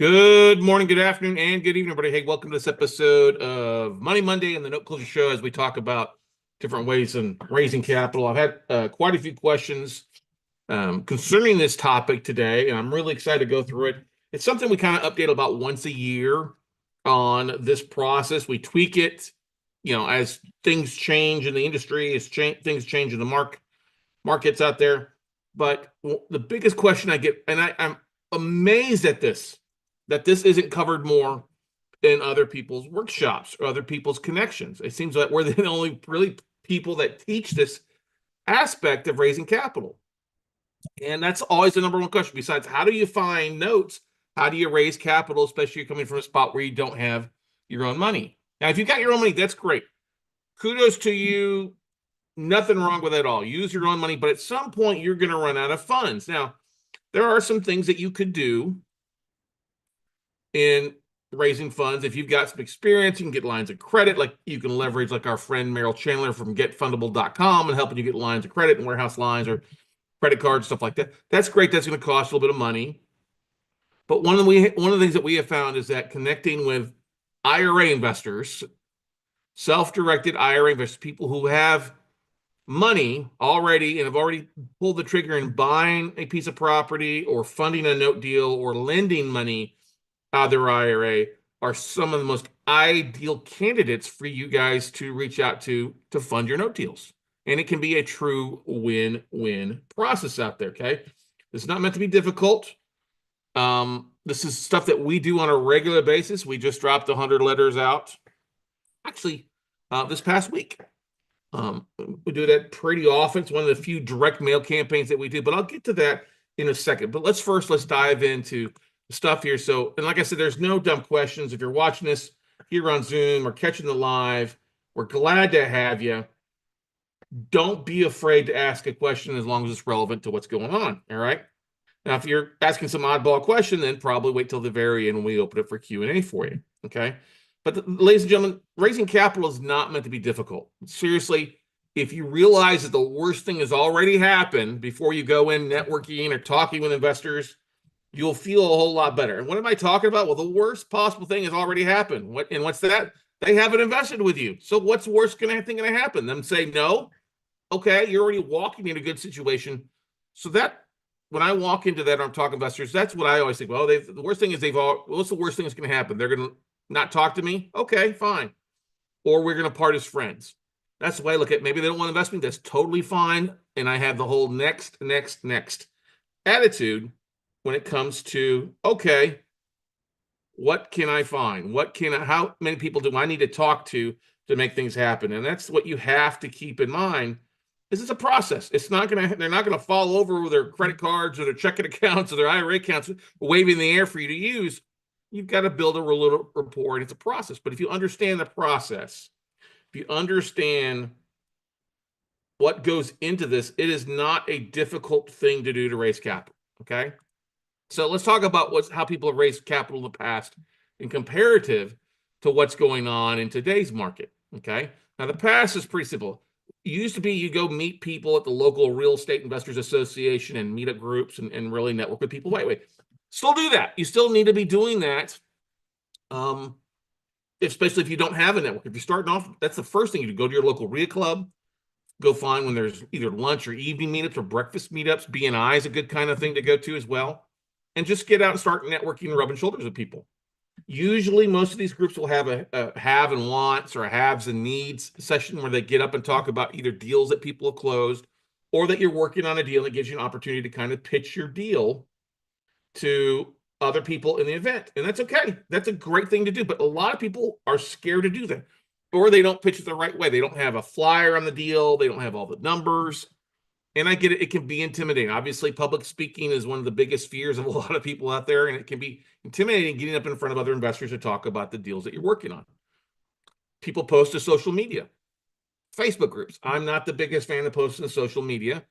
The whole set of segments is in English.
Good morning, good afternoon, and good evening, everybody. Hey, welcome to this episode of Money Monday and the Note Closure Show as we talk about different ways in raising capital. I've had quite a few questions concerning this topic today, and I'm really excited to go through it. It's something we kind of update about once a year on this process. We tweak it, as things change in the industry, as things change in the markets out there. But the biggest question I get, and I'm amazed at this, that this isn't covered more in other people's workshops or other people's connections. It seems like we're the only really people that teach this aspect of raising capital. And that's always the number one question. Besides, how do you find notes? How do you raise capital, especially coming from a spot where you don't have your own money? Now, if you got your own money, that's great. Kudos to you. Nothing wrong with it at all. Use your own money, but at some point you're going to run out of funds. Now, there are some things that you could do in raising funds. If you've got some experience, you can get lines of credit. Like you can leverage like our friend Merrill Chandler from getfundable.com and helping you get lines of credit and warehouse lines or credit cards, stuff like that. That's great. That's going to cost a little bit of money. But one of the things that we have found is that connecting with IRA investors, self-directed IRA investors, people who have money already and have already pulled the trigger in buying a piece of property or funding a note deal or lending money out of their IRA, are some of the most ideal candidates for you guys to reach out to fund your note deals. And it can be a true win-win process out there, okay? It's not meant to be difficult. This is stuff that we do on a regular basis. We just dropped 100 letters out, actually, this past week. We do that pretty often. It's one of the few direct mail campaigns that we do, but I'll get to that in a second. But let's dive into the stuff here. So, and like I said, there's no dumb questions. If you're watching this here on Zoom or catching the live, we're glad to have you. Don't be afraid to ask a question as long as it's relevant to what's going on. All right. Now, if you're asking some oddball question, then probably wait till the very end when we open it for Q&A for you. Okay. But ladies and gentlemen, raising capital is not meant to be difficult. Seriously, if you realize that the worst thing has already happened before you go in networking or talking with investors, you'll feel a whole lot better. And what am I talking about? Well, the worst possible thing has already happened. What's that? They haven't invested with you. So what's the worst thing going to happen? Them say no? Okay, you're already walking in a good situation. So that when I walk into that, I'm talking investors, that's what I always think. Well, the worst thing is what's the worst thing that's going to happen? They're going to not talk to me? Okay, fine. Or we're going to part as friends. That's the way I look at it. Maybe they don't want to invest me. That's totally fine. And I have the whole next attitude when it comes to, okay, what can I find? How many people do I need to talk to make things happen? And that's what you have to keep in mind. This is a process. They're not going to fall over with their credit cards or their checking accounts or their IRA accounts waving in the air for you to use. You've got to build a little rapport, and it's a process. But if you understand the process, if you understand what goes into this, it is not a difficult thing to do to raise capital, okay? So let's talk about how people have raised capital in the past in comparative to what's going on in today's market, okay? Now, the past is pretty simple. It used to be you go meet people at the local real estate investors association and meet up groups and really network with people. Wait. Still do that. You still need to be doing that, especially if you don't have a network. If you're starting off, that's the first thing you do. Go to your local RIA club. Go find when there's either lunch or evening meetups or breakfast meetups. BNI is a good kind of thing to go to as well. And just get out and start networking and rubbing shoulders with people. Usually, most of these groups will have a have and wants or a haves and needs session where they get up and talk about either deals that people have closed or that you're working on a deal that gives you an opportunity to kind of pitch your deal to other people in the event. And that's okay. That's a great thing to do. But a lot of people are scared to do that, or they don't pitch it the right way. They don't have a flyer on the deal. They don't have all the numbers. And I get it. It can be intimidating. Obviously, public speaking is one of the biggest fears of a lot of people out there. And it can be intimidating getting up in front of other investors to talk about the deals that you're working on. People post to social media, Facebook groups. I'm not the biggest fan of posting to social media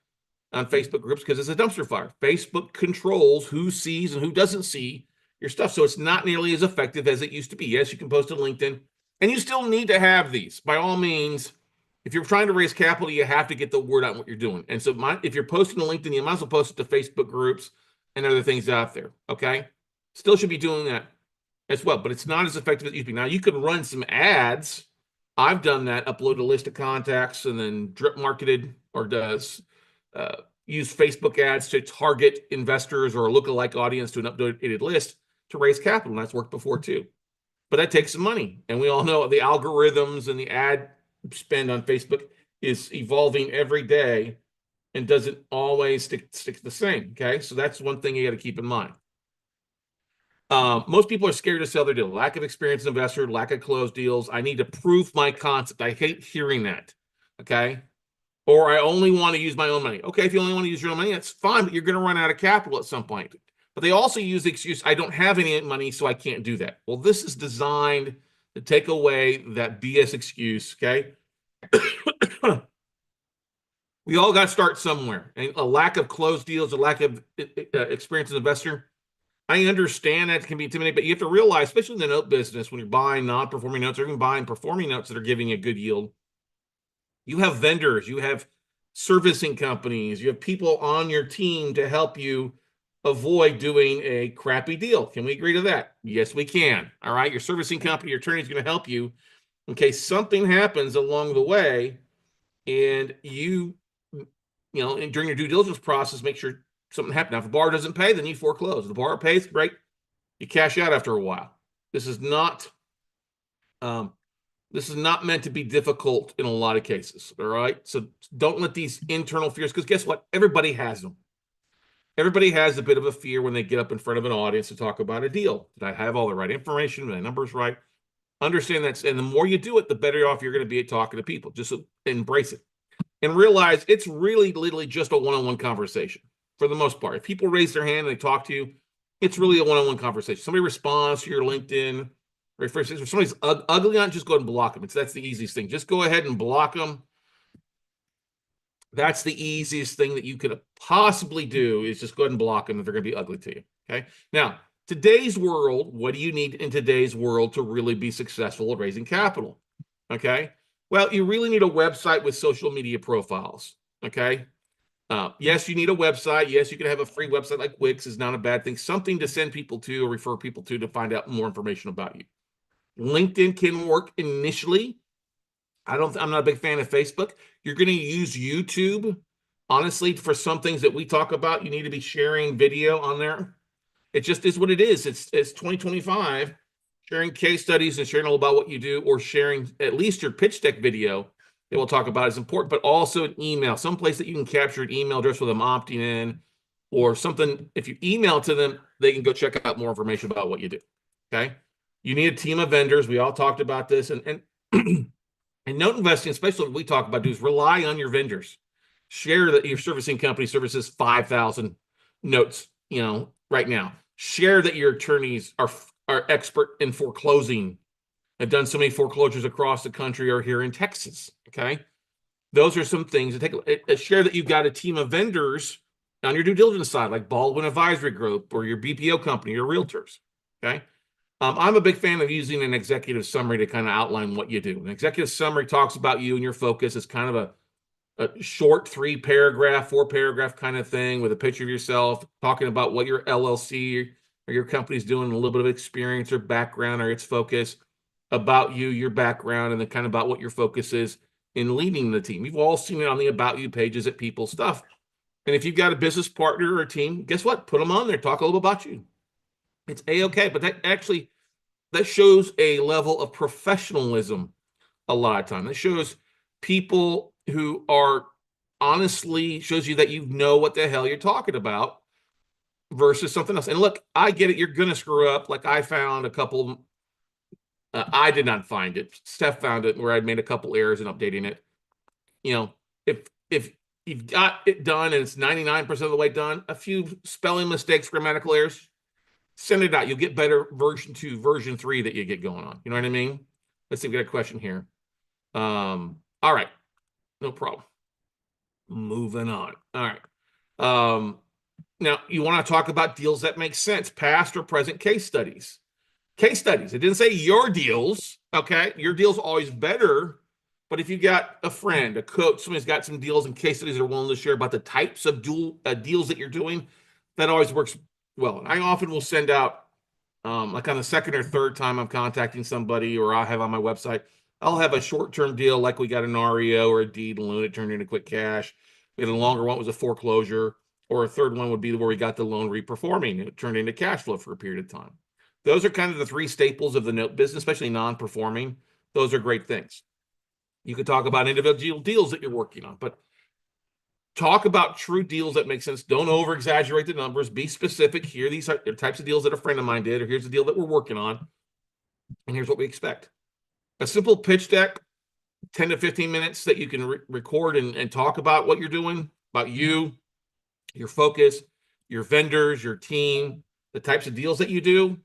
on Facebook groups because it's a dumpster fire. Facebook controls who sees and who doesn't see your stuff. So it's not nearly as effective as it used to be. Yes, you can post to LinkedIn, and you still need to have these. By all means, if you're trying to raise capital, you have to get the word out on what you're doing. And so if you're posting to LinkedIn, you might as well post it to Facebook groups and other things out there, okay? Still should be doing that as well, but it's not as effective as it used to be. Now you can run some ads. I've done that, upload a list of contacts and then drip marketed or does use Facebook ads to target investors or a lookalike audience to an updated list to raise capital. And that's worked before too. But that takes some money. And we all know the algorithms and the ad spend on Facebook is evolving every day and doesn't always stick the same. Okay. So that's one thing you got to keep in mind. Most people are scared to sell their deal. Lack of experienced investor, lack of closed deals. I need to prove my concept. I hate hearing that. Okay. Or I only want to use my own money. Okay, if you only want to use your own money, that's fine, but you're going to run out of capital at some point. But they also use the excuse, I don't have any money, so I can't do that. Well, this is designed to take away that BS excuse, okay? We all got to start somewhere. And a lack of closed deals, a lack of experience as an investor, I understand that can be intimidating, but you have to realize, especially in the note business, when you're buying non-performing notes or even buying performing notes that are giving a good yield, you have vendors, you have servicing companies, you have people on your team to help you avoid doing a crappy deal. Can we agree to that? Yes, we can. All right. Your servicing company, your attorney is going to help you in case something happens along the way and and during your due diligence process, make sure something happened. Now, if the borrower doesn't pay, then you foreclose. If the borrower pays, great. You cash out after a while. This is not meant to be difficult in a lot of cases, all right? So don't let these internal fears, because guess what? Everybody has them. Everybody has a bit of a fear when they get up in front of an audience to talk about a deal. Did I have all the right information? Are my numbers right? Understand that, and the more you do it, the better off you're going to be at talking to people. Just embrace it. And realize it's really literally just a one-on-one conversation for the most part. If people raise their hand and they talk to you, it's really a one-on-one conversation. Somebody responds to your LinkedIn, if somebody's ugly on it, just go ahead and block them. That's the easiest thing. Just go ahead and block them. That's the easiest thing that you could possibly do is just go ahead and block them if they're going to be ugly to you. Okay. Now, today's world, what do you need in today's world to really be successful at raising capital? Okay. Well, you really need a website with social media profiles. Okay. Yes, you need a website. Yes, you can have a free website like Wix is not a bad thing. Something to send people to or refer people to find out more information about you. LinkedIn can work initially. I'm not a big fan of Facebook. You're going to use YouTube. Honestly, for some things that we talk about, you need to be sharing video on there. It just is what it is. It's 2025. Sharing case studies and sharing all about what you do, or sharing at least your pitch deck video that we'll talk about is important, but also an email, someplace that you can capture an email address with them opting in, or something. If you email to them, they can go check out more information about what you do. Okay. You need a team of vendors. We all talked about this, and note investing, especially what we talk about, is rely on your vendors. Share that your servicing company services 5,000 notes, right now. Share that your attorneys are expert in foreclosing. Have done so many foreclosures across the country or here in Texas. Okay, those are some things to take. Share that you've got a team of vendors on your due diligence side, like Baldwin Advisory Group or your BPO company, your realtors. Okay. I'm a big fan of using an executive summary to kind of outline what you do. An executive summary talks about you and your focus. It's kind of a short 3-paragraph, 4-paragraph kind of thing with a picture of yourself, talking about what your LLC or your company's doing, a little bit of experience or background or its focus, about you, your background, and then kind of about what your focus is in leading the team. You've all seen it on the About You pages at People's Stuff. And if you've got a business partner or a team, guess what? Put them on there. Talk a little about you. It's A-okay, but that shows a level of professionalism a lot of time. That shows people who are honestly, shows you that you know what the hell you're talking about versus something else. And look, I get it. You're going to screw up. Like I found a couple, I did not find it. Steph found it where I'd made a couple errors in updating it. If you've got it done and it's 99% of the way done, a few spelling mistakes, grammatical errors, send it out. You'll get better version 2, version 3 that you get going on. You know what I mean? Let's see if we got a question here. All right. No problem. Moving on. All right. Now, you want to talk about deals that make sense, past or present case studies. Case studies. It didn't say your deals. Okay. Your deal's always better. But if you got a friend, a coach, somebody's got some deals and case studies they're willing to share about the types of deals that you're doing, that always works well. I often will send out Like on the second or third time I'm contacting somebody, or I have on my website, I'll have a short-term deal like we got an REO or a deed loan. It turned into quick cash. We had a longer one was a foreclosure, or a third one would be where we got the loan reperforming. It turned into cash flow for a period of time. Those are kind of the three staples of the note business, especially non-performing. Those are great things. You could talk about individual deals that you're working on, but talk about true deals that make sense. Don't over exaggerate the numbers. Be specific. Here, these are the types of deals that a friend of mine did, or here's the deal that we're working on, and here's what we expect. A simple pitch deck, 10 to 15 minutes that you can record and talk about what you're doing, about you, your focus, your vendors, your team, the types of deals that you do,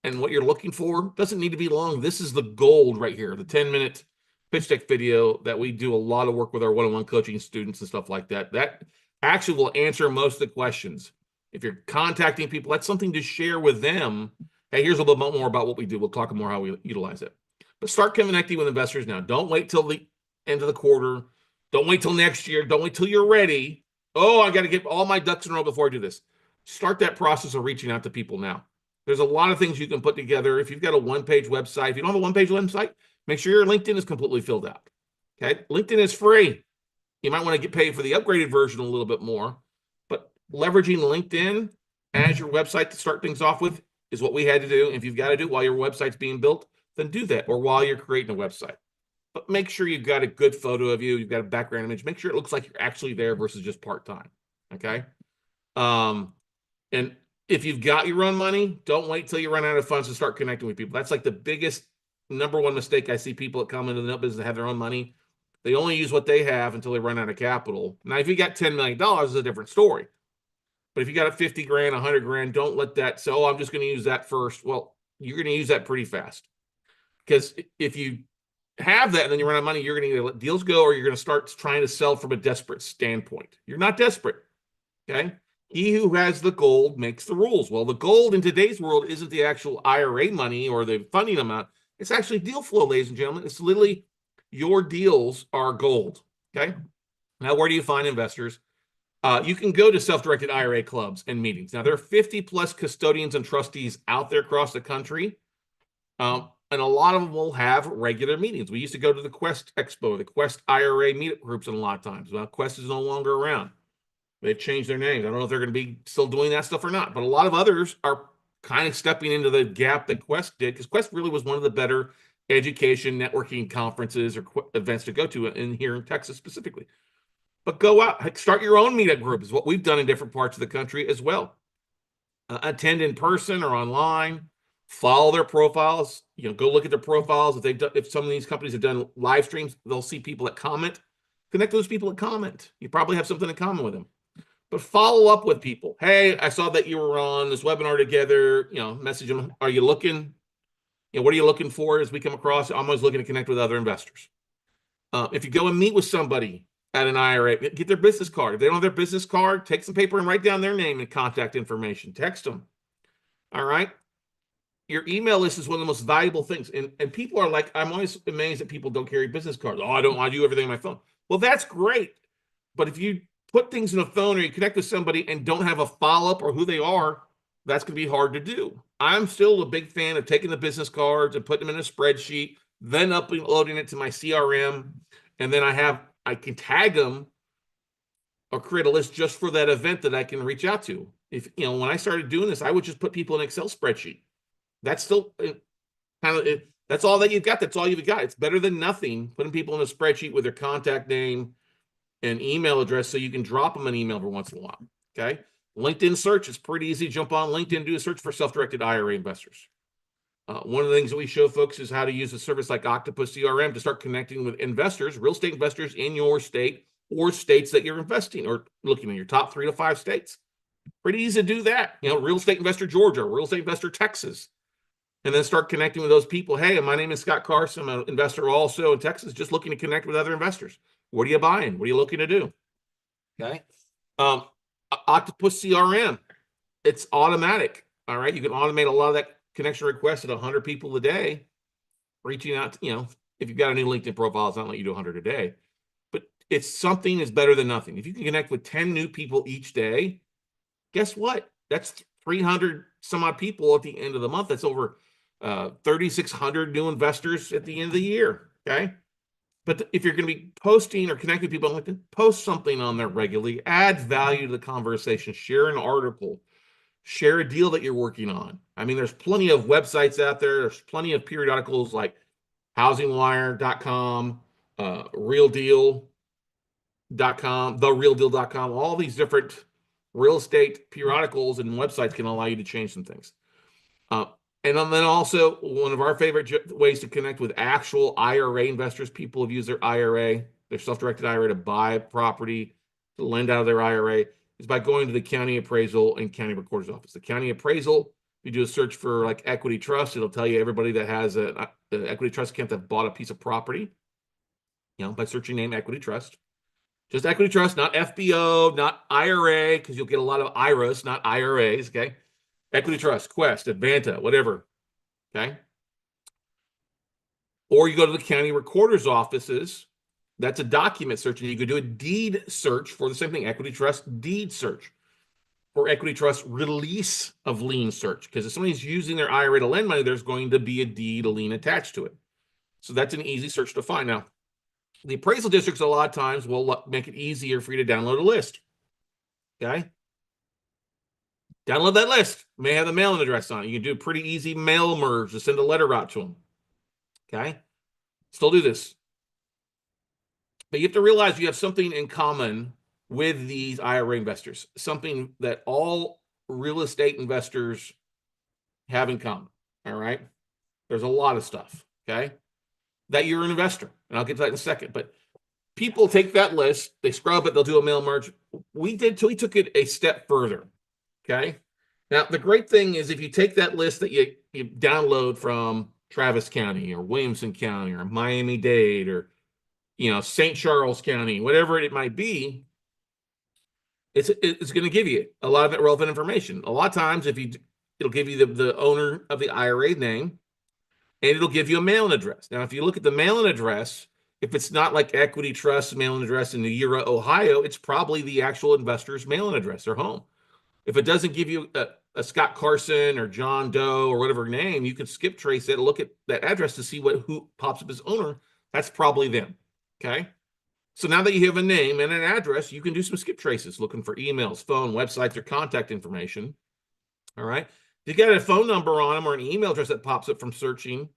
and what you're looking for. Doesn't need to be long. This is the gold right here, the 10-minute pitch deck video that we do a lot of work with our one-on-one coaching students and stuff like that. That actually will answer most of the questions. If you're contacting people, that's something to share with them. Hey, here's a little bit more about what we do. We'll talk more how we utilize it. But start connecting with investors now. Don't wait till the end of the quarter. Don't wait till next year. Don't wait till you're ready. Oh, I got to get all my ducks in a row before I do this. Start that process of reaching out to people now. There's a lot of things you can put together. If you've got a one-page website, if you don't have a one-page website, make sure your LinkedIn is completely filled out. Okay, LinkedIn is free. You might want to get paid for the upgraded version a little bit more, but leveraging LinkedIn as your website to start things off with is what we had to do. If you've got to do it while your website's being built, then do that, or while you're creating a website. But make sure you've got a good photo of you. You've got a background image. Make sure it looks like you're actually there versus just part-time. Okay. And if you've got your own money, don't wait till you run out of funds to start connecting with people. That's like the biggest number one mistake I see people that come into the business that have their own money. They only use what they have until they run out of capital. Now, if you got $10 million, it's a different story. But if you got a 50 grand, 100 grand, don't let that say, oh, I'm just going to use that first. Well, you're going to use that pretty fast. Because if you have that and then you run out of money, you're going to let deals go, or you're going to start trying to sell from a desperate standpoint. You're not desperate. Okay. He who has the gold makes the rules. Well, the gold in today's world isn't the actual IRA money or the funding amount. It's actually deal flow, ladies and gentlemen. It's literally your deals are gold. Okay. Now, where do you find investors? You can go to self-directed IRA clubs and meetings. Now, there are 50 plus custodians and trustees out there across the country. And a lot of them will have regular meetings. We used to go to the Quest Expo, the Quest IRA meetup groups, and a lot of times. Well, Quest is no longer around. They've changed their names. I don't know if they're going to be still doing that stuff or not, but a lot of others are kind of stepping into the gap that Quest did, because Quest really was one of the better education networking conferences or events to go to in here in Texas specifically. But go out, start your own meetup group is what we've done in different parts of the country as well. Attend in person or online. Follow their profiles. Go look at their profiles. If some of these companies have done live streams, they'll see people that comment. Connect those people that comment. You probably have something in common with them. But follow up with people. Hey, I saw that you were on this webinar together. Message them. Are you looking? What are you looking for as we come across? I'm always looking to connect with other investors. If you go and meet with somebody at an IRA, get their business card. If they don't have their business card, take some paper and write down their name and contact information. Text them. All right. Your email list is one of the most valuable things. And people are like, I'm always amazed that people don't carry business cards. Oh, I do everything on my phone. Well, that's great. But if you put things in a phone or you connect with somebody and don't have a follow-up or who they are, that's going to be hard to do. I'm still a big fan of taking the business cards and putting them in a spreadsheet, then uploading it to my CRM. And then I can tag them or create a list just for that event that I can reach out to. If, when I started doing this, I would just put people in an Excel spreadsheet. That's still that's all that you've got. That's all you've got. It's better than nothing. Putting people in a spreadsheet with their contact name and email address so you can drop them an email every once in a while. Okay. LinkedIn search is pretty easy. Jump on LinkedIn, do a search for self-directed IRA investors. One of the things that we show folks is how to use a service like Octopus CRM to start connecting with investors, real estate investors in your state or states that you're investing or looking at your top 3 to 5 states. Pretty easy to do that. Real estate investor Georgia, real estate investor Texas. And then start connecting with those people. Hey, my name is Scott Carson. I'm an investor also in Texas, just looking to connect with other investors. What are you buying? What are you looking to do? Okay. Octopus CRM, it's automatic. All right. You can automate a lot of that connection request at 100 people a day, reaching out to, if you've got a new LinkedIn profile, it's not like you do 100 a day, but it's something is better than nothing. If you can connect with 10 new people each day, guess what? That's 300 some odd people at the end of the month. That's over 3,600 new investors at the end of the year. Okay. But if you're going to be posting or connecting people on LinkedIn, post something on there regularly, add value to the conversation, share an article, share a deal that you're working on. I mean, there's plenty of websites out there. There's plenty of periodicals like housingwire.com, realdeal.com, therealdeal.com, all these different real estate periodicals and websites can allow you to change some things. And then also one of our favorite ways to connect with actual IRA investors. People have used their IRA, their self-directed IRA, to buy property, to lend out of their IRA, is by going to the county appraisal and county recorder's office. The county appraisal, if you do a search for like equity trust, it'll tell you everybody that has an equity trust account that bought a piece of property, by searching name equity trust. Just equity trust, not FBO, not IRA, because you'll get a lot of IRAs, not IRAs, okay? Equity trust, Quest, Advanta, whatever, okay? Or you go to the county recorder's offices. That's a document search, and you could do a deed search for the same thing, equity trust deed search, or equity trust release of lien search, because if somebody's using their IRA to lend money, there's going to be a deed, a lien attached to it. So that's an easy search to find. Now, the appraisal districts a lot of times will make it easier for you to download a list, okay? Download that list. It may have the mailing address on it. You can do a pretty easy mail merge to send a letter out to them. Okay? Still do this. But you have to realize you have something in common with these IRA investors, something that all real estate investors have in common. All right? There's a lot of stuff, okay? That you're an investor. And I'll get to that in a second. But people take that list, they scrub it, they'll do a mail merge. We took it a step further. Okay. Now, the great thing is if you take that list that you download from Travis County or Williamson County or Miami-Dade or, St. Charles County, whatever it might be, it's going to give you a lot of relevant information. A lot of times, it'll give you the owner of the IRA name, and it'll give you a mailing address. Now, if you look at the mailing address, if it's not like Equity Trust mailing address in Ura, Ohio, it's probably the actual investor's mailing address, their home. If it doesn't give you a Scott Carson or John Doe or whatever name, you can skip trace it, look at that address to see who pops up as owner. That's probably them. Okay. So now that you have a name and an address, you can do some skip traces, looking for emails, phone, websites, or contact information. All right. If you got a phone number on them or an email address that pops up from searching,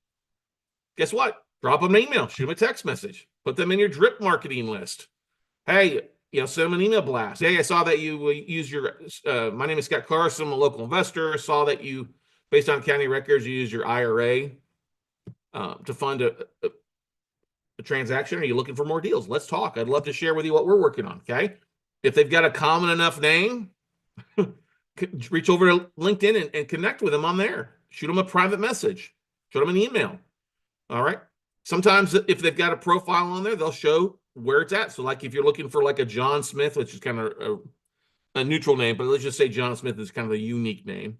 guess what? Drop them an email, shoot them a text message, put them in your drip marketing list. Hey, send them an email blast. Hey, I saw that you use your, my name is Scott Carson, I'm a local investor. Saw that you, based on county records, you use your IRA to fund a transaction. Are you looking for more deals? Let's talk. I'd love to share with you what we're working on, okay? If they've got a common enough name, reach over to LinkedIn and connect with them on there. Shoot them a private message. Shoot them an email, all right? Sometimes if they've got a profile on there, they'll show where it's at. So like if you're looking for like a John Smith, which is kind of a neutral name, but let's just say John Smith is kind of a unique name,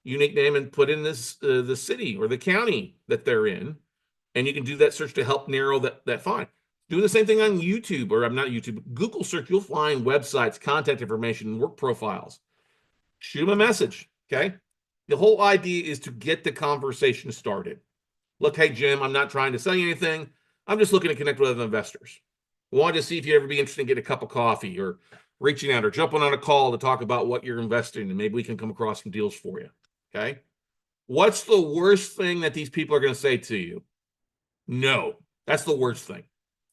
and put in this the city or the county that they're in, and you can do that search to help narrow that find. Do the same thing on YouTube, or I'm not YouTube, Google search. You'll find websites, contact information, work profiles. Shoot them a message, okay? The whole idea is to get the conversation started. Look, hey, Jim, I'm not trying to sell you anything. I'm just looking to connect with other investors. I wanted to see if you'd ever be interested in getting a cup of coffee or reaching out or jumping on a call to talk about what you're investing in, and maybe we can come across some deals for you, okay? What's the worst thing that these people are going to say to you? No. That's the worst thing,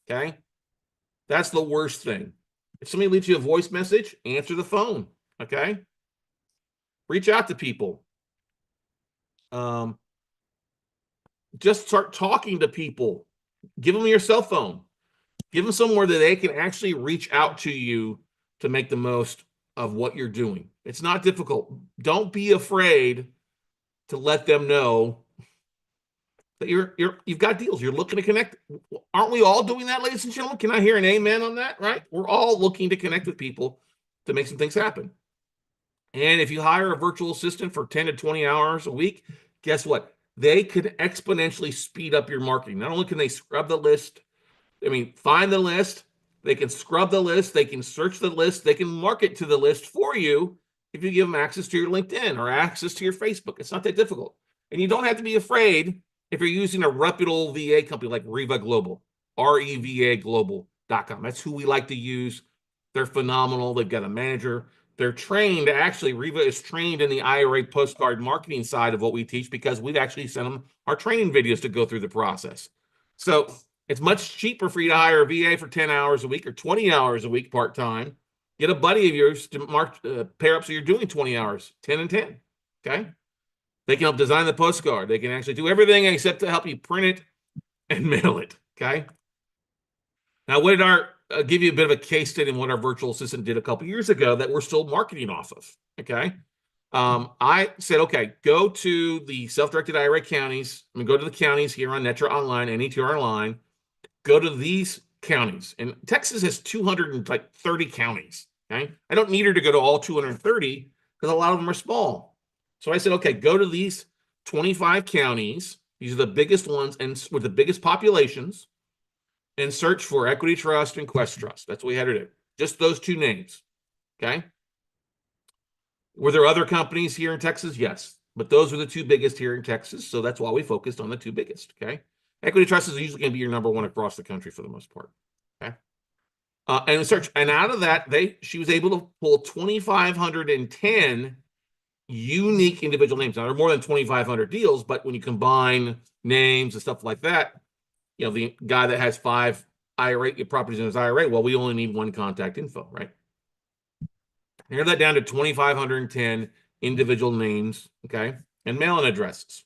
okay? That's the worst thing. If somebody leaves you a voice message, answer the phone, okay? Reach out to people. Just start talking to people. Give them your cell phone. Give them somewhere that they can actually reach out to you to make the most of what you're doing. It's not difficult. Don't be afraid to let them know that you've got deals. You're looking to connect. Aren't we all doing that, ladies and gentlemen? Can I hear an amen on that? Right? We're all looking to connect with people to make some things happen. And if you hire a virtual assistant for 10 to 20 hours a week, guess what? They could exponentially speed up your marketing. Not only can they scrub the list, find the list, they can scrub the list, they can search the list, they can market to the list for you if you give them access to your LinkedIn or access to your Facebook. It's not that difficult. And you don't have to be afraid if you're using a reputable VA company like Reva Global, REVAglobal.com. That's who we like to use. They're phenomenal. They've got a manager. They're trained. Actually, Reva is trained in the IRA postcard marketing side of what we teach because we've actually sent them our training videos to go through the process. So it's much cheaper for you to hire a VA for 10 hours a week or 20 hours a week part-time. Get a buddy of yours to pair up so you're doing 20 hours, 10 and 10, okay? They can help design the postcard. They can actually do everything except to help you print it and mail it, okay? Now, what did give you a bit of a case study in what our virtual assistant did a couple years ago that we're still marketing off of, okay? I said, okay, go to the self-directed IRA counties. Go to the counties here on Netra Online, NETR Online. Go to these counties. And Texas has 230 counties, okay? I don't need her to go to all 230 because a lot of them are small. So I said, okay, go to these 25 counties. These are the biggest ones and with the biggest populations, and search for Equity Trust and Quest Trust. That's what we had to do. Just those two names, okay? Were there other companies here in Texas? Yes, but those are the two biggest here in Texas, so that's why we focused on the two biggest, okay? Equity Trust is usually going to be your number one across the country for the most part, okay? And search, and out of that, she was able to pull 2,510 unique individual names. Now, there are more than 2,500 deals, but when you combine names and stuff like that, you know, the guy that has 5 IRA properties in his IRA, well, we only need 1 contact info, right? Narrow that down to 2,510 individual names, okay, and mailing addresses.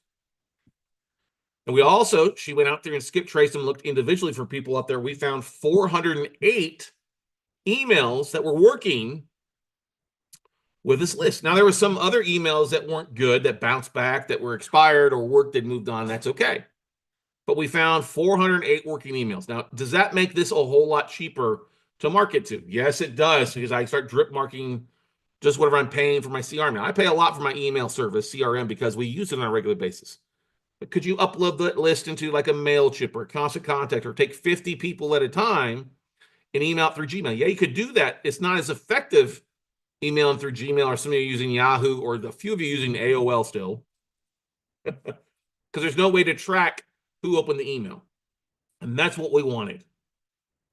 And we also, she went out there and skip traced and looked individually for people out there. We found 408 emails that were working with this list. Now, there were some other emails that weren't good, that bounced back, that were expired or worked and moved on. That's okay. But we found 408 working emails. Now, does that make this a whole lot cheaper to market to? Yes, it does, because I start drip marking just whatever I'm paying for my CRM. Now, I pay a lot for my email service, CRM, because we use it on a regular basis. But could you upload the list into like a MailChimp or Constant Contact, or take 50 people at a time and email through Gmail? Yeah, you could do that. It's not as effective emailing through Gmail, or some of you using Yahoo, or a few of you using AOL still, because there's no way to track who opened the email. And that's what we wanted.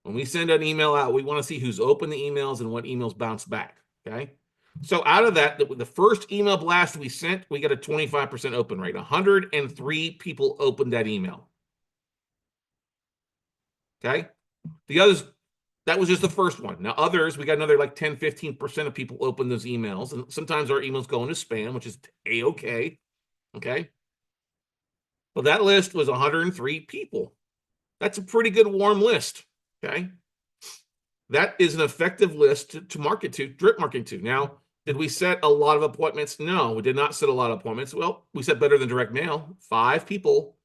When we send an email out, we want to see who's opened the emails and what emails bounce back, okay? So out of that, the first email blast we sent, we got a 25% open rate. 103 people opened that email, okay? The others, that was just the first one. Now others, we got another like 10, 15% of people open those emails. And sometimes our emails go into spam, which is A-okay, okay? But that list was 103 people. That's a pretty good warm list, okay? That is an effective list to market to, drip marketing to. Now, did we set a lot of appointments? No, we did not set a lot of appointments. Well, we set better than direct mail. 5 people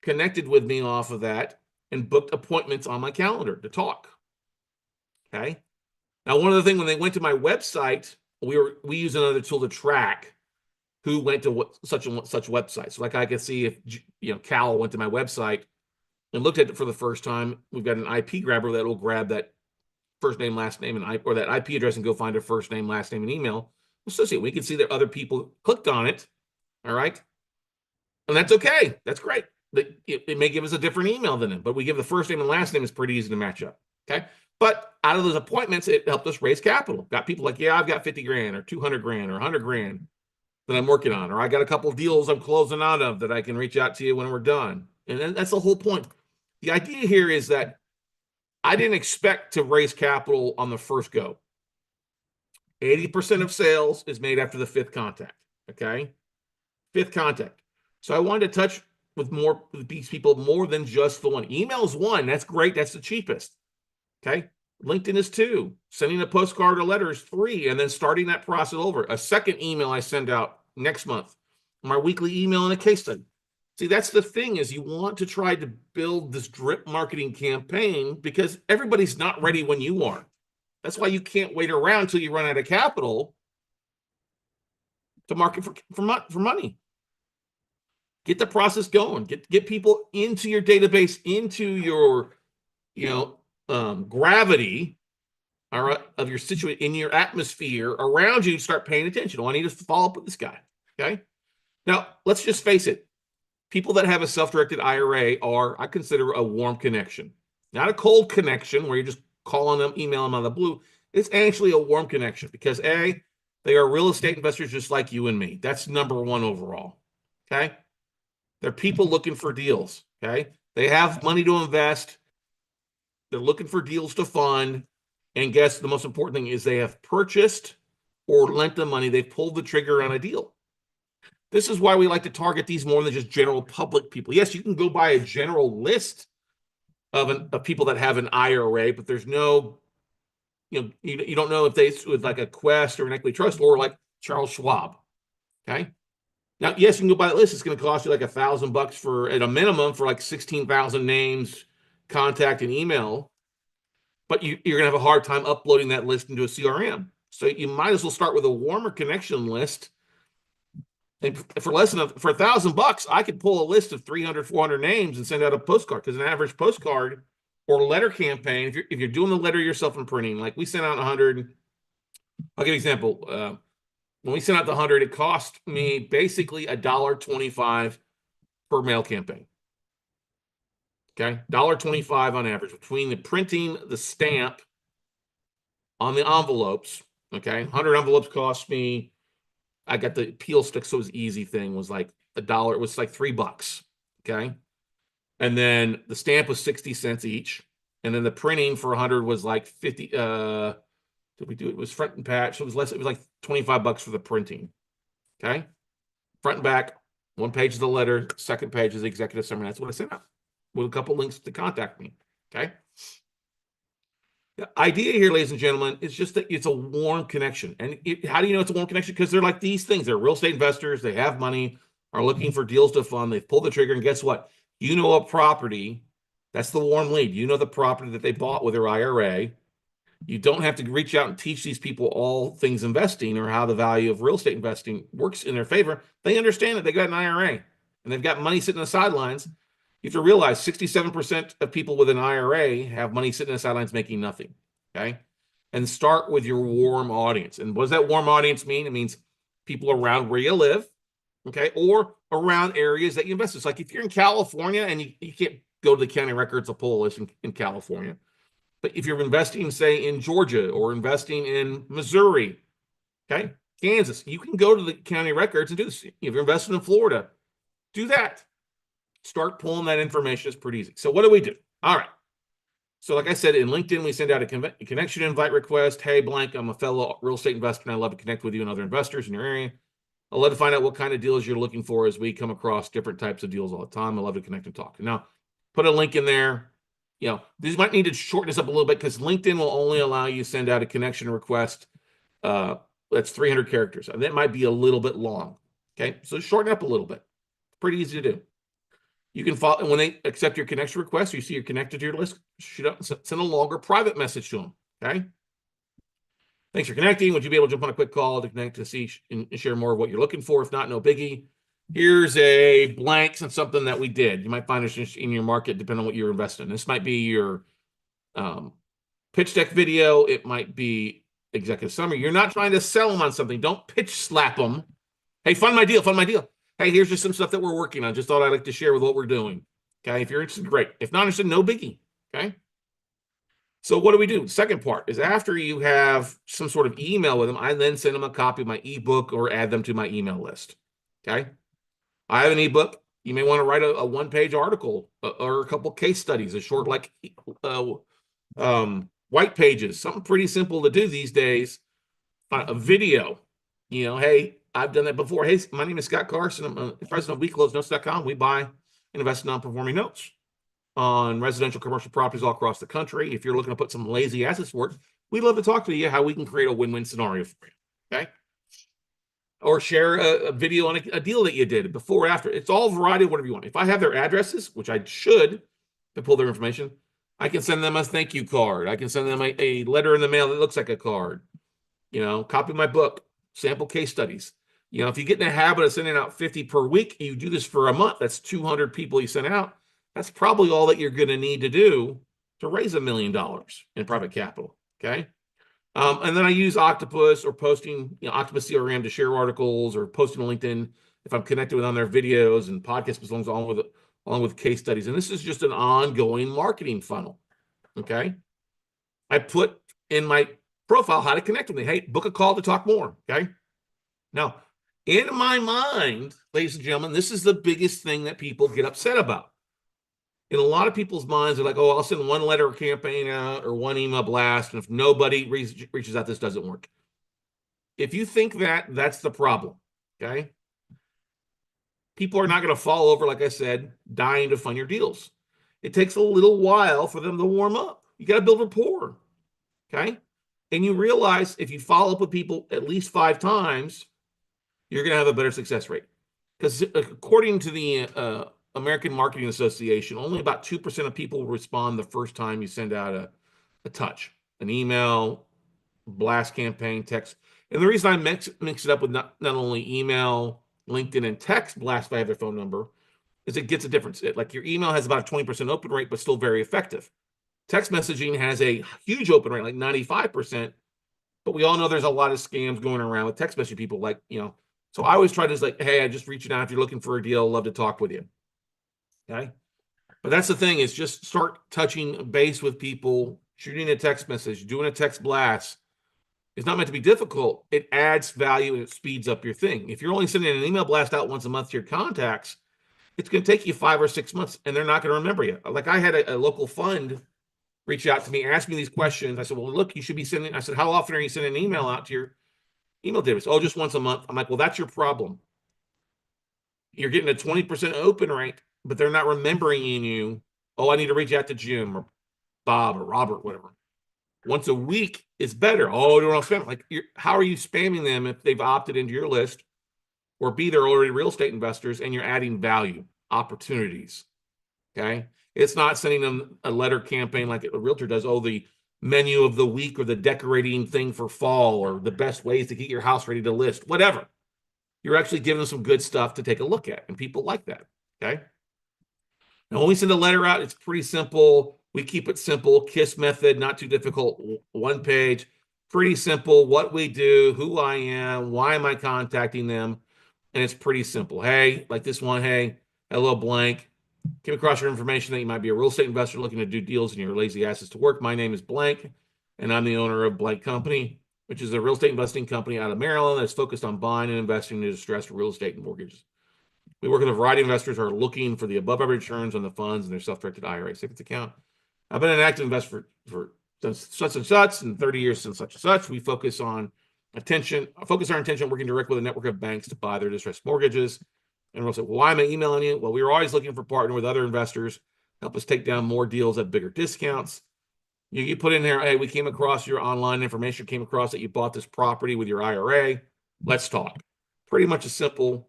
connected with me off of that and booked appointments on my calendar to talk, okay? Now, one of the things, when they went to my website, we use another tool to track who went to such and such websites. So like I could see if, you know, Cal went to my website and looked at it for the first time. We've got an IP grabber that will grab that first name, last name, or that IP address and go find a first name, last name, and email associate. We can see that other people clicked on it, all right? And that's okay. That's great. It may give us a different email than them, but we give the first name and last name is pretty easy to match up, okay? But out of those appointments, it helped us raise capital. Got people like, yeah, I've got 50 grand or 200 grand or 100 grand that I'm working on, or I got a couple of deals I'm closing out of that I can reach out to you when we're done. And that's the whole point. The idea here is that I didn't expect to raise capital on the first go. 80% of sales is made after the 5th contact, okay? 5th contact. So I wanted to touch with these people more than just the one. Email is 1. That's great. That's the cheapest, okay? LinkedIn is 2. Sending a postcard or letter is 3, and then starting that process over. A second email I send out next month. My weekly email and a case study. See, that's the thing, is you want to try to build this drip marketing campaign because everybody's not ready when you are. That's why you can't wait around until you run out of capital to market for money. Get the process going. Get people into your database, into your, gravity, all right, of your situation in your atmosphere around you, start paying attention. Oh, I need to follow up with this guy. Okay. Now, let's just face it. People that have a self-directed IRA are, I consider, a warm connection, not a cold connection where you're just calling them, emailing them out of the blue. It's actually a warm connection because A, they are real estate investors just like you and me. That's number one overall. Okay. They're people looking for deals. Okay. They have money to invest. They're looking for deals to fund. And guess the most important thing is they have purchased or lent the money. They've pulled the trigger on a deal. This is why we like to target these more than just general public people. Yes, you can go buy a general list of people that have an IRA, but there's no, you don't know if they with like a Quest or an Equity Trust or like Charles Schwab. Okay. Now, yes, you can go buy that list. It's going to cost you like $1,000 for at a minimum for like 16,000 names, contact, and email. But you're going to have a hard time uploading that list into a CRM. So you might as well start with a warmer connection list. And for $1,000, I could pull a list of 300, 400 names and send out a postcard, because an average postcard or letter campaign, if you're doing the letter yourself and printing, like we sent out 100. I'll give you an example. When we sent out the 100, it cost me basically $1.25 per mail campaign. Okay, $1.25 on average between the printing, the stamp on the envelopes. Okay, 100 envelopes cost me. I got the peel stick, so it was easy thing was like $1. It was like $3. Okay. And then the stamp was 60 cents each. And then the printing for 100 was like 50. Did we do it? It was front and patch. So it was less, it was like $25 for the printing. Okay. Front and back, one page of the letter, second page is the executive summary. That's what I sent out with a couple links to contact me. Okay. The idea here, ladies and gentlemen, is just that it's a warm connection. And how do you know it's a warm connection? Because they're like these things. They're real estate investors. They have money, are looking for deals to fund. They've pulled the trigger. And guess what? You know a property. That's the warm lead. You know the property that they bought with their IRA. You don't have to reach out and teach these people all things investing or how the value of real estate investing works in their favor. They understand that they got an IRA and they've got money sitting on the sidelines. You have to realize 67% of people with an IRA have money sitting on the sidelines making nothing. Okay. And start with your warm audience. And what does that warm audience mean? It means people around where you live. Okay. Or around areas that you invest in. It's like if you're in California and you can't go to the county records to pull a list in California. But if you're investing, say, in Georgia or investing in Missouri, okay, Kansas, you can go to the county records and do this. If you're investing in Florida, do that. Start pulling that information. It's pretty easy. So what do we do? All right. So like I said, in LinkedIn, we send out a connection invite request. Hey, blank, I'm a fellow real estate investor, and I'd love to connect with you and other investors in your area. I'd love to find out what kind of deals you're looking for, as we come across different types of deals all the time. I'd love to connect and talk. Now, put a link in there. These might need to shorten this up a little bit because LinkedIn will only allow you to send out a connection request. That's 300 characters. And that might be a little bit long. Okay. So shorten up a little bit. Pretty easy to do. You can follow, and when they accept your connection request, you see you're connected to your list, send a longer private message to them. Okay. Thanks for connecting. Would you be able to jump on a quick call to connect to see and share more of what you're looking for? If not, no biggie. Here's a blanks and something that we did. You might find this in your market, depending on what you're investing in. This might be your pitch deck video. It might be executive summary. You're not trying to sell them on something. Don't pitch slap them. Hey, fund my deal, fund my deal. Hey, here's just some stuff that we're working on. Just thought I'd like to share with what we're doing. Okay, if you're interested, great. If not interested, no biggie. Okay. So what do we do? The second part is after you have some sort of email with them, I then send them a copy of my ebook or add them to my email list. Okay. I have an ebook. You may want to write a one-page article or a couple case studies, a short like white pages, something pretty simple to do these days. A video, hey, I've done that before. Hey, my name is Scott Carson. I'm president of WeCloseNotes.com. We buy and invest in non-performing notes on residential commercial properties all across the country. If you're looking to put some lazy assets to work, we'd love to talk to you how we can create a win-win scenario for you. Okay. Or share a video on a deal that you did before or after. It's all a variety of whatever you want. If I have their addresses, which I should, to pull their information, I can send them a thank you card. I can send them a letter in the mail that looks like a card. Copy my book, sample case studies. If you get in the habit of sending out 50 per week, you do this for a month, that's 200 people you send out. That's probably all that you're going to need to do to raise $1 million in private capital. Okay. And then I use Octopus or posting, Octopus CRM to share articles or posting on LinkedIn if I'm connected with on their videos and podcasts along with case studies. And this is just an ongoing marketing funnel. Okay. I put in my profile how to connect with me. Hey, book a call to talk more. Okay. Now, in my mind, ladies and gentlemen, this is the biggest thing that people get upset about. In a lot of people's minds, they're like, oh, I'll send one letter campaign out or one email blast. And if nobody reaches out, this doesn't work. If you think that, that's the problem. Okay. People are not going to fall over, like I said, dying to fund your deals. It takes a little while for them to warm up. You got to build rapport. Okay. And you realize if you follow up with people at least 5 times, you're going to have a better success rate. Because according to the American Marketing Association, only about 2% of people will respond the first time you send out a touch, an email, blast campaign, text. And the reason I mix it up with not only email, LinkedIn, and text blast if I have their phone number is it gets a difference. Like your email has about a 20% open rate, but still very effective. Text messaging has a huge open rate, like 95%. But we all know there's a lot of scams going around with text messaging people, so I always try to like, hey, I just reaching out. If you're looking for a deal, love to talk with you. Okay. But that's the thing is just start touching base with people, shooting a text message, doing a text blast. It's not meant to be difficult. It adds value and it speeds up your thing. If you're only sending an email blast out once a month to your contacts, it's going to take you 5 or 6 months and they're not going to remember you. Like I had a local fund reach out to me, ask me these questions. I said, well, look, you should be sending, I said, how often are you sending an email out to your email database? Oh, just once a month. I'm like, well, that's your problem. You're getting a 20% open rate, but they're not remembering you. Oh, I need to reach out to Jim or Bob or Robert, whatever. Once a week is better. Oh, don't want to spam. Like, how are you spamming them if they've opted into your list? Or B, they're already real estate investors and you're adding value, opportunities. Okay. It's not sending them a letter campaign like a realtor does. Oh, the menu of the week or the decorating thing for fall or the best ways to get your house ready to list, whatever. You're actually giving them some good stuff to take a look at. And people like that. Okay. Now, when we send a letter out, it's pretty simple. We keep it simple. KISS method, not too difficult. 1 page, pretty simple. What we do, who I am, why am I contacting them? And it's pretty simple. Hey, like this one, hey, hello, blank. Came across your information that you might be a real estate investor looking to do deals in your lazy asses to work. My name is blank, and I'm the owner of Blank Company, which is a real estate investing company out of Maryland that's focused on buying and investing in distressed real estate and mortgages. We work with a variety of investors who are looking for the above average returns on the funds and their self-directed IRA savings account. I've been an active investor for since such and such and 30 years since such and such. We focus our attention working direct with a network of banks to buy their distressed mortgages. And we'll say, well, why am I emailing you? Well, we were always looking for partner with other investors, help us take down more deals at bigger discounts. You put in there, hey, we came across your online information, came across that you bought this property with your IRA. Let's talk. Pretty much a simple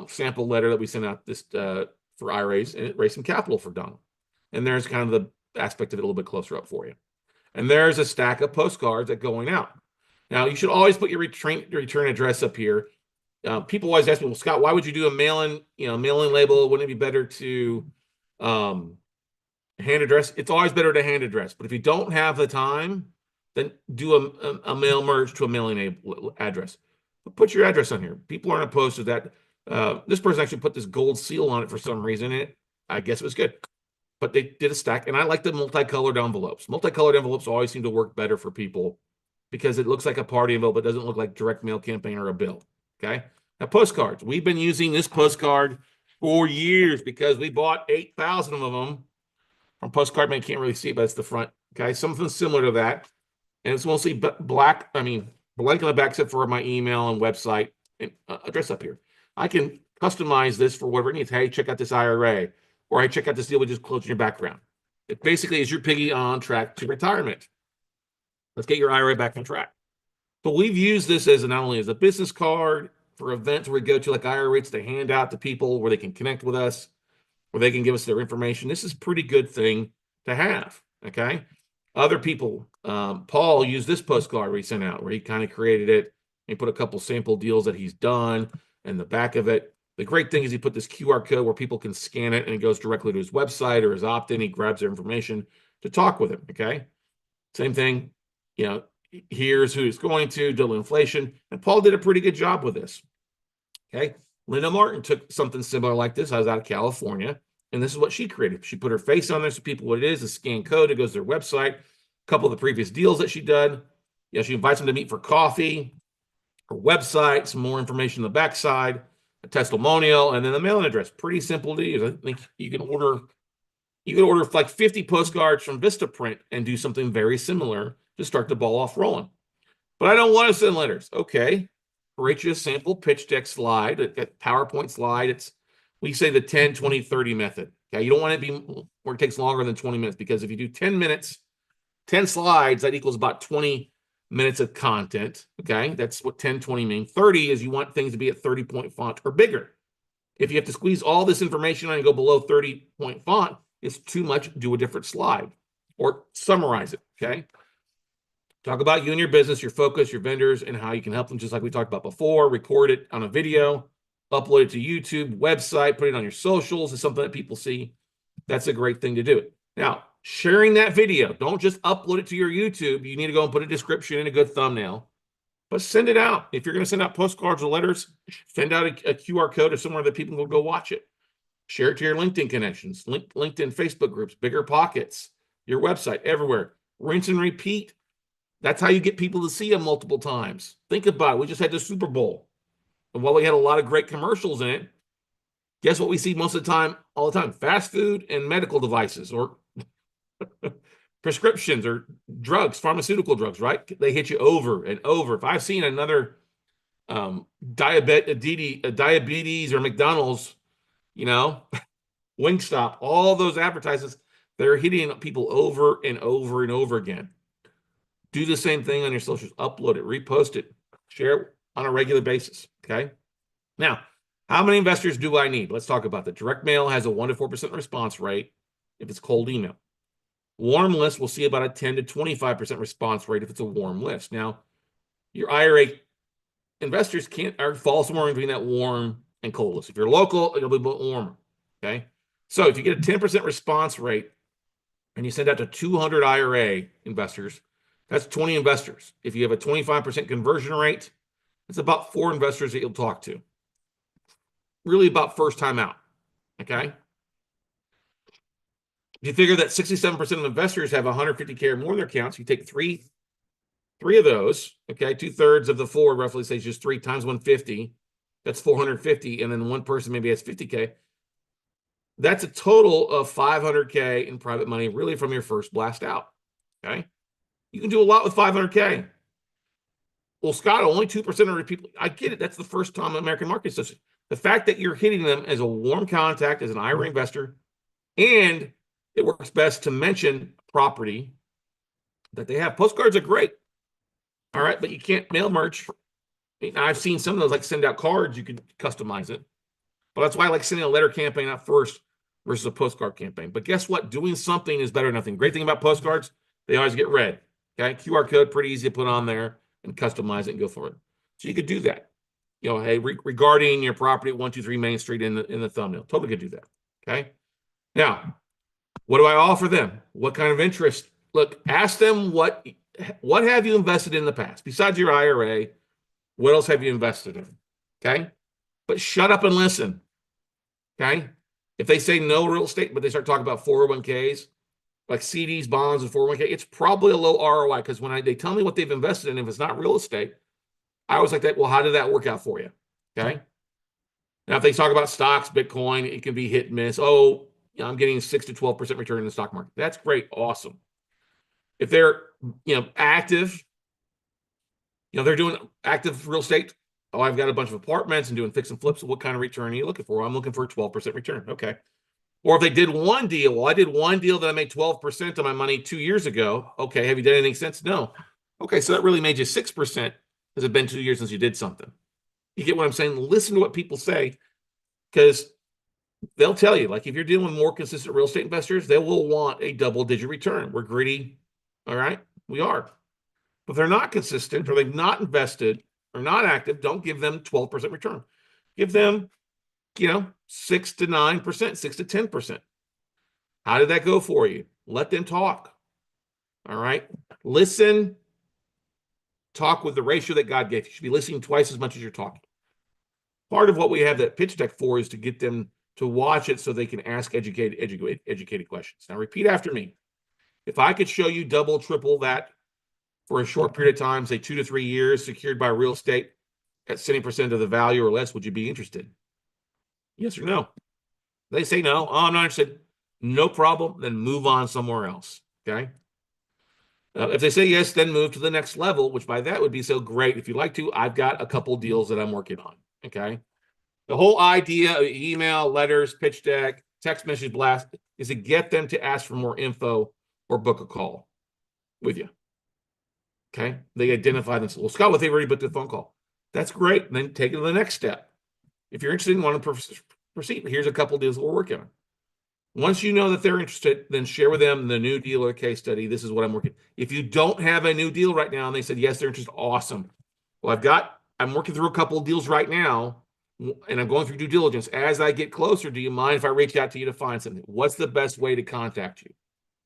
sample letter that we sent out this for IRAs, and it raised some capital for Donald. And there's kind of the aspect of it a little bit closer up for you. And there's a stack of postcards that going out. Now, you should always put your return address up here. People always ask me, well, Scott, why would you do a mailing label? Wouldn't it be better to hand address? It's always better to hand address. But if you don't have the time, then do a mail merge to a mailing address. But put your address on here. People aren't opposed to that. This person actually put this gold seal on it for some reason. I guess it was good. But they did a stack. And I like the multicolored envelopes. Multicolored envelopes always seem to work better for people because it looks like a party envelope, but doesn't look like direct mail campaign or a bill. Okay. Now, postcards. We've been using this postcard for years because we bought 8,000 of them from Postcard Man. Can't really see it, but it's the front. Okay. Something similar to that. And it's mostly blank on the back except for my email and website and address up here. I can customize this for whatever it needs. Hey, check out this IRA. Or hey, check out this deal we just closed in your background. It basically is your piggy on track to retirement. Let's get your IRA back on track. But we've used this as not only as a business card for events where we go to like IRAs to hand out to people where they can connect with us, where they can give us their information. This is a pretty good thing to have. Okay. Other people, Paul used this postcard we sent out where he kind of created it. He put a couple sample deals that he's done in the back of it. The great thing is he put this QR code where people can scan it and it goes directly to his website or his opt-in. He grabs their information to talk with him. Okay. Same thing. Here's who it's going to, double inflation. And Paul did a pretty good job with this. Okay. Linda Martin took something similar like this. I was out of California, and this is what she created. She put her face on there so people what it is, a scan code, it goes to their website, a couple of the previous deals that she done. Yeah, she invites them to meet for coffee, her website, some more information on the backside, a testimonial, and then the mailing address. Pretty simple to use. I think you can order like 50 postcards from Vistaprint and do something very similar to start the ball off rolling. But I don't want to send letters. Okay. Create you a sample pitch deck slide, a PowerPoint slide. We say the 10, 20, 30 method. Okay. You don't want it to be where it takes longer than 20 minutes, because if you do 10 minutes, 10 slides, that equals about 20 minutes of content. Okay. That's what 10, 20 mean. 30 is you want things to be at 30-point font or bigger. If you have to squeeze all this information on and go below 30-point font, it's too much. Do a different slide or summarize it. Okay. Talk about you and your business, your focus, your vendors, and how you can help them, just like we talked about before. Record it on a video, upload it to YouTube, website, put it on your socials. It's something that people see. That's a great thing to do. Now, sharing that video, don't just upload it to your YouTube. You need to go and put a description and a good thumbnail, but send it out. If you're going to send out postcards or letters, send out a QR code or somewhere that people will go watch it. Share it to your LinkedIn connections, LinkedIn, Facebook groups, Bigger Pockets, your website, everywhere. Rinse and repeat. That's how you get people to see them multiple times. Think about it. We just had the Super Bowl. And while we had a lot of great commercials in it, guess what we see most of the time, all the time? Fast food and medical devices, or prescriptions, or drugs, pharmaceutical drugs, right? They hit you over and over. If I've seen another diabetes or McDonald's, Wingstop, all those advertisements, they're hitting people over and over and over again. Do the same thing on your socials. Upload it, repost it, share it on a regular basis. Okay. Now, how many investors do I need? Let's talk about that. Direct mail has a 1 to 4% response rate if it's cold email. Warm list will see about a 10 to 25% response rate if it's a warm list. Now, your IRA investors fall somewhere between that warm and cold list. If you're local, it'll be a bit warmer. Okay. So if you get a 10% response rate and you send out to 200 IRA investors, that's 20 investors. If you have a 25% conversion rate, it's about 4 investors that you'll talk to. Really about first time out. Okay. If you figure that 67% of investors have 150K or more in their accounts, you take three of those. Okay. 2/3 of the 4 roughly says just 3 times 150. That's 450. And then one person maybe has 50K. That's a total of 500K in private money, really, from your first blast out. Okay. You can do a lot with 500K. Well, Scott, only 2% of the people. I get it. That's the first time American market does it. The fact that you're hitting them as a warm contact, as an IRA investor, and it works best to mention property that they have. Postcards are great. All right, but you can't mail merch. I've seen some of those, like send out cards. You can customize it. But that's why I like sending a letter campaign out first versus a postcard campaign. But guess what? Doing something is better than nothing. Great thing about postcards, they always get read. Okay, QR code, pretty easy to put on there and customize it and go for it. So you could do that. Hey, regarding your property at 123 Main Street in the thumbnail, totally could do that. Okay. Now, what do I offer them? What kind of interest? Look, ask them what have you invested in the past besides your IRA? What else have you invested in? Okay, but shut up and listen. Okay, if they say no real estate, but they start talking about 401ks, like CDs, bonds, and 401k, it's probably a low ROI, because when they tell me what they've invested in, if it's not real estate, I always like that. Well, how did that work out for you? Okay. Now, if they talk about stocks, Bitcoin, it can be hit and miss. Oh, I'm getting 6 to 12% return in the stock market. That's great. Awesome. If they're, active, they're doing active real estate. Oh, I've got a bunch of apartments and doing fix and flips. What kind of return are you looking for? I'm looking for a 12% return. Okay. Or if they did one deal, well, I did one deal that I made 12% of my money 2 years ago. Okay. Have you done anything since? No. Okay. So that really made you 6%. Has it been 2 years since you did something? You get what I'm saying? Listen to what people say, because they'll tell you, like, if you're dealing with more consistent real estate investors, they will want a double-digit return. We're greedy. All right. We are. But if they're not consistent, or they've not invested, or not active, don't give them 12% return. Give them, 6 to 9%, 6 to 10%. How did that go for you? Let them talk. All right. Listen, talk with the ratio that God gave you. You should be listening twice as much as you're talking. Part of what we have that pitch deck for is to get them to watch it so they can ask educated questions. Now, repeat after me. If I could show you double, triple that for a short period of time, say 2 to 3 years, secured by real estate at 70% of the value or less, would you be interested? Yes or no? They say no. Oh, I'm not interested. No problem. Then move on somewhere else. Okay. If they say yes, then move to the next level, which by that would be so great. If you'd like to, I've got a couple deals that I'm working on. Okay. The whole idea of email, letters, pitch deck, text message blast is to get them to ask for more info or book a call with you. Okay. They identify themselves. Well, Scott, what they've already booked a phone call. That's great. Then take it to the next step. If you're interested and want to proceed, here's a couple of deals that we're working on. Once you know that they're interested, then share with them the new deal or case study. This is what I'm working. If you don't have a new deal right now and they said, yes, they're interested, awesome. Well, I'm working through a couple of deals right now and I'm going through due diligence. As I get closer, do you mind if I reach out to you to find something? What's the best way to contact you?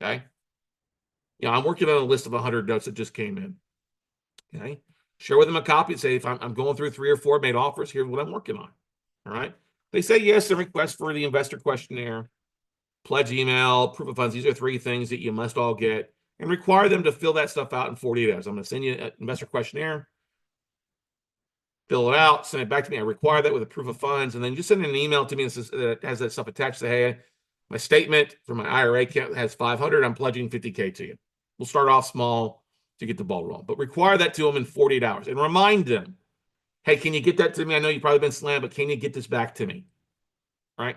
Okay. Yeah, I'm working on a list of 100 notes that just came in. Okay. Share with them a copy and say, if I'm going through 3 or 4 made offers, here's what I'm working on. All right. They say yes, the request for the investor questionnaire, pledge email, proof of funds. These are 3 things that you must all get, and require them to fill that stuff out in 48 hours. I'm going to send you an investor questionnaire, fill it out, send it back to me. I require that with a proof of funds, and then just send an email to me that has that stuff attached. Say, hey, my statement for my IRA account has 500. I'm pledging 50K to you. We'll start off small to get the ball rolling, but require that to them in 48 hours and remind them, hey, can you get that to me? I know you've probably been slammed, but can you get this back to me? All right.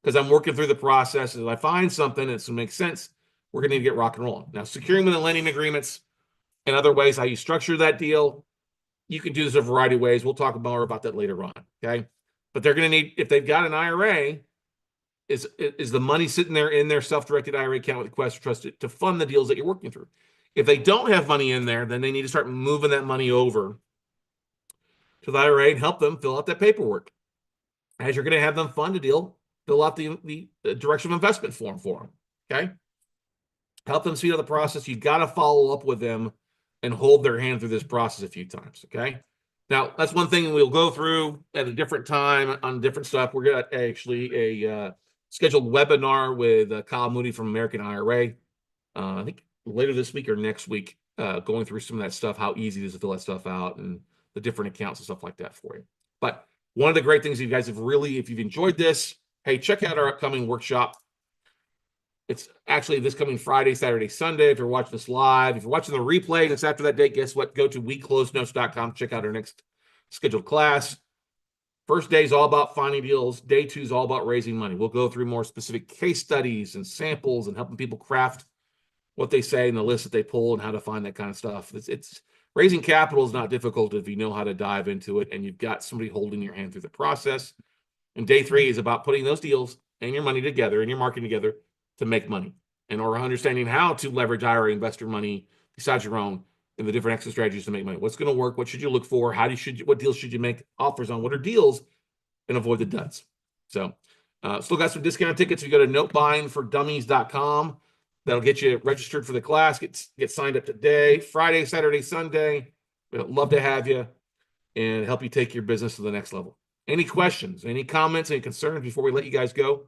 Because I'm working through the process. If I find something that's going to make sense, we're going to get rock and rolling. Now, securing with the lending agreements and other ways how you structure that deal, you can do this a variety of ways. We'll talk more about that later on. Okay. But they're going to need, if they've got an IRA, is the money sitting there in their self-directed IRA account with Quest Trust to fund the deals that you're working through. If they don't have money in there, then they need to start moving that money over to the IRA and help them fill out that paperwork. As you're going to have them fund a deal, fill out the direction of investment form for them. Okay. Help them speed up the process. You got to follow up with them and hold their hand through this process a few times. Okay. Now, that's one thing we'll go through at a different time on different stuff. We're going to actually a scheduled webinar with Kyle Moody from American IRA. I think later this week or next week, going through some of that stuff, how easy it is to fill that stuff out and the different accounts and stuff like that for you. But one of the great things you guys have really, if you've enjoyed this, hey, check out our upcoming workshop. It's actually this coming Friday, Saturday, Sunday. If you're watching this live, if you're watching the replay and it's after that date, guess what? Go to weclosenotes.com. Check out our next scheduled class. First day is all about finding deals. Day 2 is all about raising money. We'll go through more specific case studies and samples and helping people craft what they say and the list that they pull and how to find that kind of stuff. It's raising capital is not difficult if you know how to dive into it and you've got somebody holding your hand through the process. And day 3 is about putting those deals and your money together and your marketing together to make money, and or understanding how to leverage IRA investor money besides your own and the different exit strategies to make money. What's going to work? What should you look for? What deals should you make offers on? What are deals? And avoid the duds. So still got some discount tickets. If you go to notebuyingfordummies.com, that'll get you registered for the class. Get signed up today, Friday, Saturday, Sunday. We'd love to have you and help you take your business to the next level. Any questions, any comments, any concerns before we let you guys go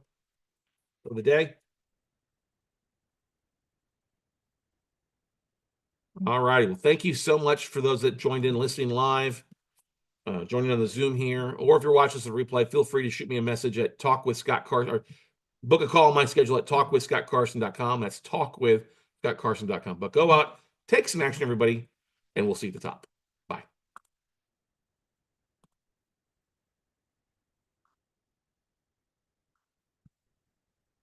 for the day? All righty. Well, thank you so much for those that joined in listening live, joining on the Zoom here, or if you're watching this on replay, feel free to shoot me a message at Talk with Scott Carson, or book a call on my schedule at talkwithscottcarson.com. That's talkwithscottcarson.com. But go out, take some action, everybody, and we'll see you at the top. Bye.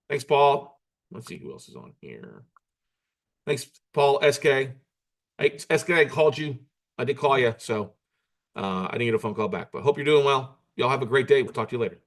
Thanks, Paul. Let's see who else is on here. Thanks, Paul. SK. Hey, SK, I called you. I did call you, so I didn't get a phone call back. But hope you're doing well. Y'all have a great day. We'll talk to you later.